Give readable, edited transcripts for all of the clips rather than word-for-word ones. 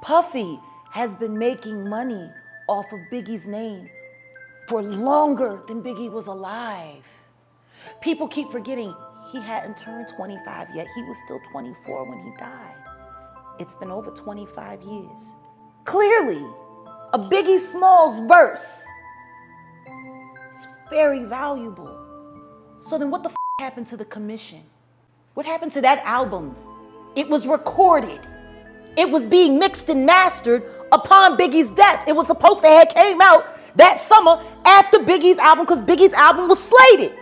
Puffy has been making money off of Biggie's name for longer than Biggie was alive. People keep forgetting he hadn't turned 25 yet. He was still 24 when he died. It's been over 25 years. Clearly, a Biggie Smalls verse is very valuable. So then what the happened to the commission? What happened to that album? It was recorded. It was being mixed and mastered upon Biggie's death. It was supposed to have came out that summer after Biggie's album because Biggie's album was slated.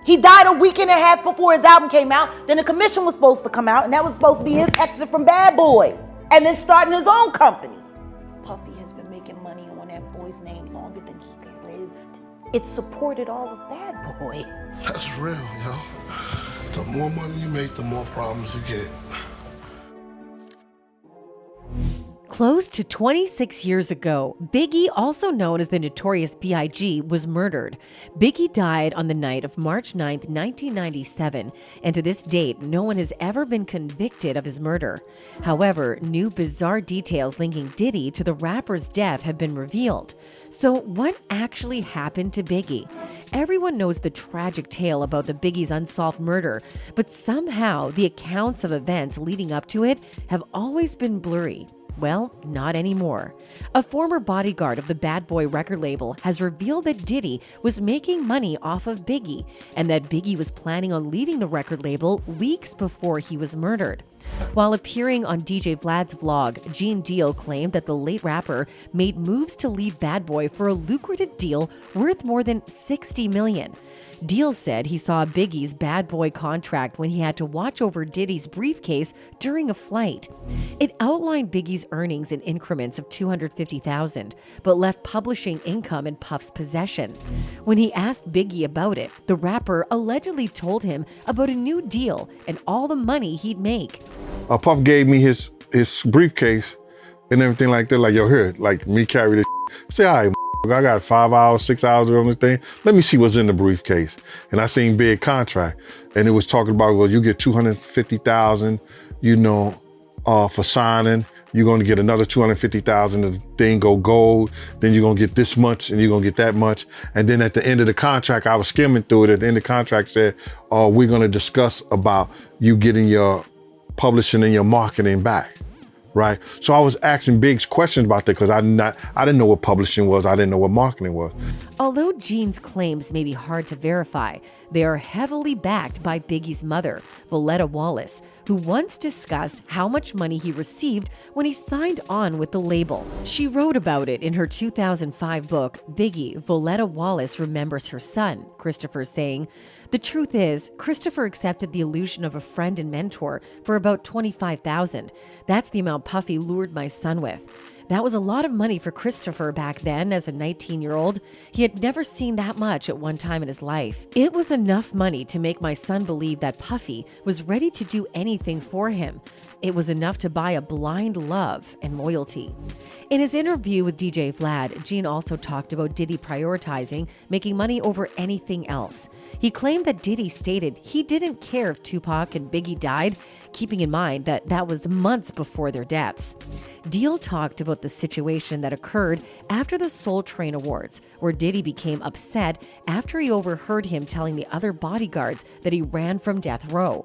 He died a week and a half before his album came out. Then the commission was supposed to come out, and that was supposed to be his exit from Bad Boy and then starting his own company. Puffy has been making money on that boy's name longer than he lived. It supported all of Bad Boy. That's real, yo. The more money you make, the more problems you get. Close to 26 years ago, Biggie, also known as the Notorious BIG, was murdered. Biggie died on the night of March 9, 1997, and to this date, no one has ever been convicted of his murder. However, new bizarre details linking Diddy to the rapper's death have been revealed. So what actually happened to Biggie? Everyone knows the tragic tale about the Biggie's unsolved murder, but somehow the accounts of events leading up to it have always been blurry. Well, not anymore. A former bodyguard of the Bad Boy record label has revealed that Diddy was making money off of Biggie and that Biggie was planning on leaving the record label weeks before he was murdered. While appearing on DJ Vlad's vlog, Gene Deal claimed that the late rapper made moves to leave Bad Boy for a lucrative deal worth more than $60 million. Deal said he saw Biggie's Bad Boy contract when he had to watch over Diddy's briefcase during a flight. It outlined Biggie's earnings in increments of $250,000, but left publishing income in Puff's possession. When he asked Biggie about it, the rapper allegedly told him about a new deal and all the money he'd make. Puff gave me his briefcase and everything like that. Like, yo, here, like me carry this. Say, all right, I got 5 hours, 6 hours on this thing. Let me see what's in the briefcase. And I seen big contract. And it was talking about, well, you get $250,000, for signing. You're gonna get another $250,000 if the thing go gold. Then you're gonna get this much and you're gonna get that much. And then at the end of the contract, I was skimming through it. At the end of the contract said, we're gonna discuss about you getting your publishing and your marketing back. Right. So I was asking Biggs questions about that because I didn't know what publishing was. I didn't know what marketing was. Although Gene's claims may be hard to verify, they are heavily backed by Biggie's mother, Valletta Wallace, who once discussed how much money he received when he signed on with the label. She wrote about it in her 2005 book, Biggie, Valletta Wallace Remembers Her Son, Christopher, saying, "The truth is, Christopher accepted the illusion of a friend and mentor for about $25,000. That's the amount Puffy lured my son with. That was a lot of money for Christopher back then as a 19-year-old. He had never seen that much at one time in his life. It was enough money to make my son believe that Puffy was ready to do anything for him. It was enough to buy a blind love and loyalty." In his interview with DJ Vlad, Gene also talked about Diddy prioritizing making money over anything else. He claimed that Diddy stated he didn't care if Tupac and Biggie died, keeping in mind that that was months before their deaths. Deal talked about the situation that occurred after the Soul Train Awards, where Diddy became upset after he overheard him telling the other bodyguards that he ran from death row.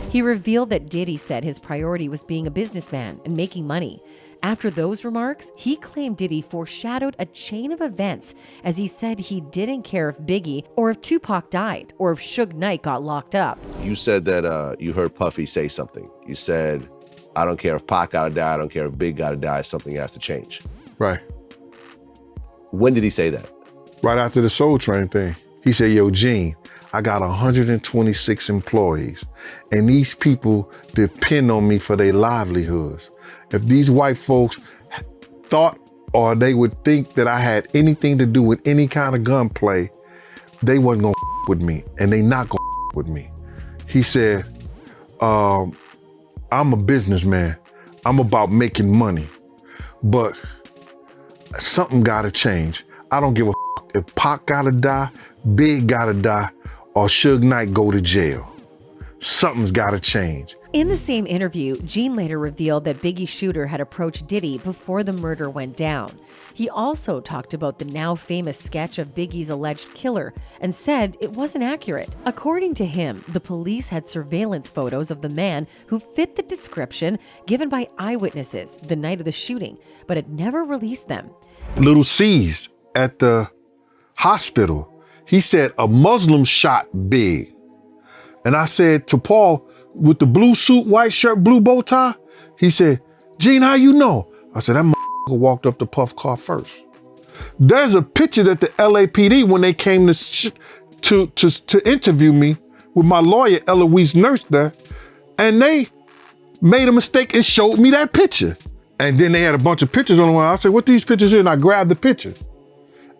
He revealed that Diddy said his priority was being a businessman and making money. After those remarks, he claimed Diddy foreshadowed a chain of events as he said he didn't care if Biggie or if Tupac died or if Suge Knight got locked up. You said that you heard Puffy say something. You said, I don't care if Pac gotta die, I don't care if Big gotta die, something has to change. Right. When did he say that? Right after the Soul Train thing. He said, yo, Gene, I got 126 employees, and these people depend on me for their livelihoods. If these white folks thought or they would think that I had anything to do with any kind of gunplay, they wasn't gonna with me, and they not gonna with me. He said, I'm a businessman. I'm about making money, but something gotta change. I don't give a if Pac gotta die, Big gotta die, or Suge Knight go to jail. something's got to change. In the same interview, Gene later revealed that Biggie's shooter had approached Diddy before the murder went down. He also talked about the now famous sketch of Biggie's alleged killer and said it wasn't accurate. According to him, the police had surveillance photos of the man who fit the description given by eyewitnesses the night of the shooting, but had never released them. Little C's at the hospital, he said a Muslim shot Big. And I said to Paul, with the blue suit, white shirt, blue bow tie, he said, Gene, how you know? I said, that walked up to Puff car first. There's a picture that the LAPD, when they came to interview me with my lawyer, Eloise Nurse there, and they made a mistake and showed me that picture. And then they had a bunch of pictures on the wall. I said, what these pictures here? And I grabbed the picture.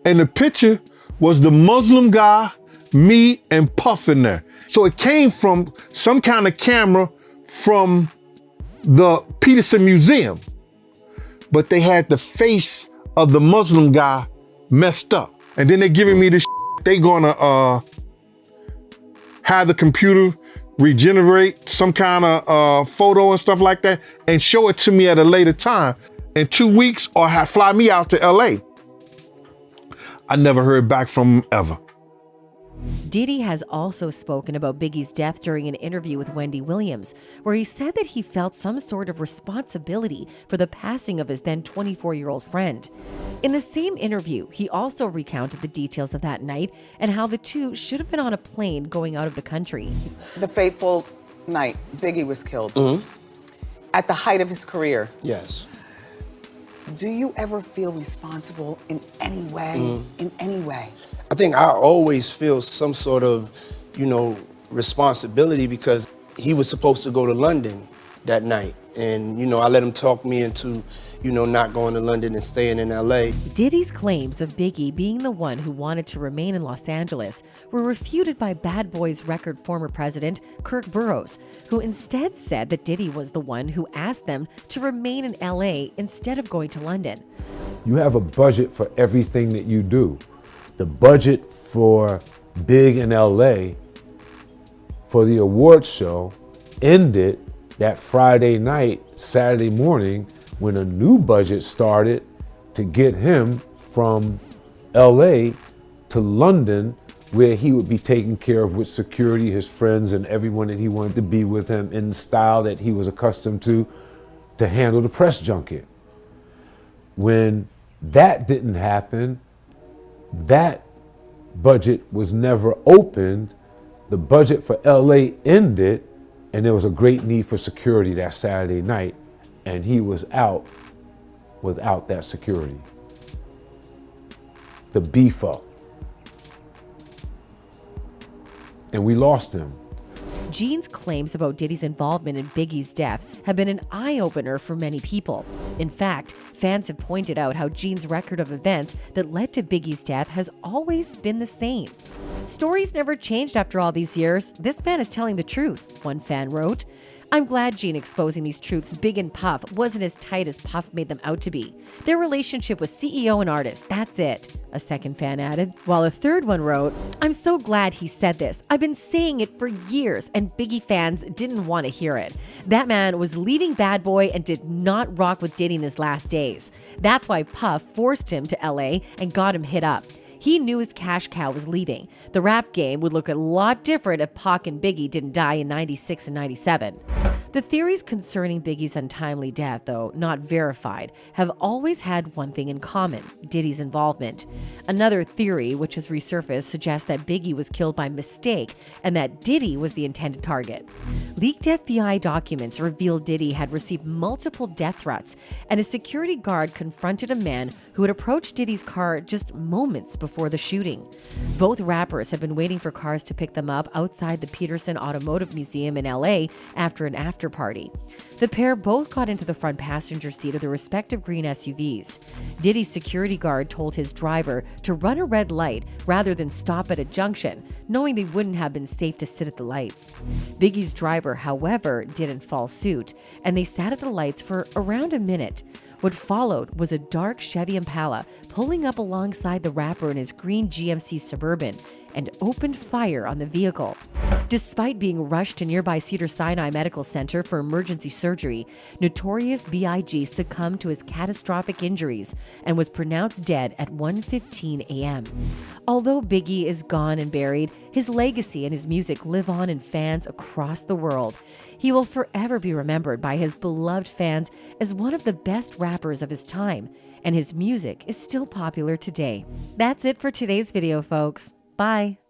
And the picture was the Muslim guy, me, and Puff in there. So it came from some kind of camera from the Peterson Museum. But they had the face of the Muslim guy messed up. And then they're giving me this they gonna have the computer regenerate some kind of photo and stuff like that and show it to me at a later time in 2 weeks or fly me out to LA. I never heard back from him ever. Diddy has also spoken about Biggie's death during an interview with Wendy Williams, where he said that he felt some sort of responsibility for the passing of his then 24-year-old friend. In the same interview, he also recounted the details of that night and how the two should have been on a plane going out of the country. The fateful night Biggie was killed, at the height of his career. Yes. Do you ever feel responsible in any way, I think I always feel some sort of, responsibility because he was supposed to go to London that night. And, I let him talk me into, not going to London and staying in LA. Diddy's claims of Biggie being the one who wanted to remain in Los Angeles were refuted by Bad Boys record former president Kirk Burroughs, who instead said that Diddy was the one who asked them to remain in LA instead of going to London. You have a budget for everything that you do. The budget for Big in LA for the awards show ended that Friday night, Saturday morning, when a new budget started to get him from LA to London, where he would be taken care of with security, his friends, and everyone that he wanted to be with him in the style that he was accustomed to handle the press junket. When that didn't happen, that budget was never opened. The budget for LA ended, and there was a great need for security that Saturday night, and he was out without that security. The beef up. And we lost him. Gene's claims about Diddy's involvement in Biggie's death have been an eye-opener for many people. In fact, fans have pointed out how Gene's record of events that led to Biggie's death has always been the same. Stories never changed after all these years. This man is telling the truth, one fan wrote. I'm glad Gene exposing these truths Big and Puff wasn't as tight as Puff made them out to be. Their relationship was CEO and artist, that's it, a second fan added. While a third one wrote, I'm so glad he said this. I've been saying it for years and Biggie fans didn't want to hear it. That man was leaving Bad Boy and did not rock with Diddy in his last days. That's why Puff forced him to LA and got him hit up. He knew his cash cow was leaving. The rap game would look a lot different if Pac and Biggie didn't die in 96 and 97. The theories concerning Biggie's untimely death, though not verified, have always had one thing in common: Diddy's involvement. Another theory, which has resurfaced, suggests that Biggie was killed by mistake and that Diddy was the intended target. Leaked FBI documents revealed Diddy had received multiple death threats, and a security guard confronted a man who had approached Diddy's car just moments before the shooting. Both rappers have been waiting for cars to pick them up outside the Peterson Automotive Museum in LA after an after party. The pair both got into the front passenger seat of their respective green SUVs. Diddy's security guard told his driver to run a red light rather than stop at a junction, knowing they wouldn't have been safe to sit at the lights. Biggie's driver, however, didn't follow suit, and they sat at the lights for around a minute. What followed was a dark Chevy Impala pulling up alongside the rapper in his green GMC Suburban and opened fire on the vehicle. Despite being rushed to nearby Cedars-Sinai Medical Center for emergency surgery, Notorious B.I.G. succumbed to his catastrophic injuries and was pronounced dead at 1:15 a.m. Although Biggie is gone and buried, his legacy and his music live on in fans across the world. He will forever be remembered by his beloved fans as one of the best rappers of his time, and his music is still popular today. That's it for today's video, folks. Bye.